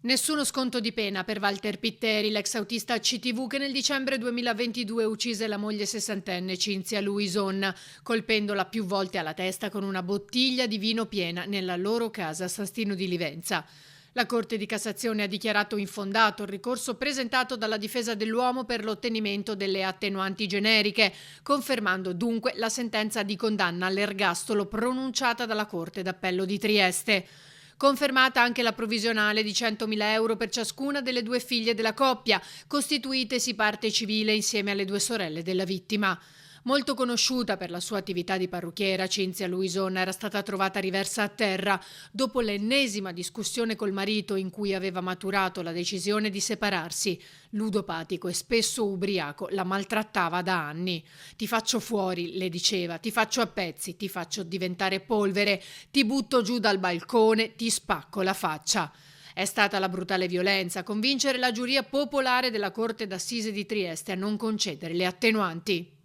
Nessuno sconto di pena per Walter Pitteri, l'ex autista CTV che nel dicembre 2022 uccise la moglie sessantenne Cinzia Luison, colpendola più volte alla testa con una bottiglia di vino piena nella loro casa a Sastino di Livenza. La Corte di Cassazione ha dichiarato infondato il ricorso presentato dalla difesa dell'uomo per l'ottenimento delle attenuanti generiche, confermando dunque la sentenza di condanna all'ergastolo pronunciata dalla Corte d'Appello di Trieste. Confermata anche la provvisionale di 100.000 euro per ciascuna delle due figlie della coppia, costituitesi parte civile insieme alle due sorelle della vittima. Molto conosciuta per la sua attività di parrucchiera, Cinzia Luison era stata trovata riversa a terra dopo l'ennesima discussione col marito in cui aveva maturato la decisione di separarsi. Ludopatico e spesso ubriaco, la maltrattava da anni. Ti faccio fuori, le diceva, ti faccio a pezzi, ti faccio diventare polvere, ti butto giù dal balcone, ti spacco la faccia. È stata la brutale violenza a convincere la giuria popolare della Corte d'Assise di Trieste a non concedere le attenuanti.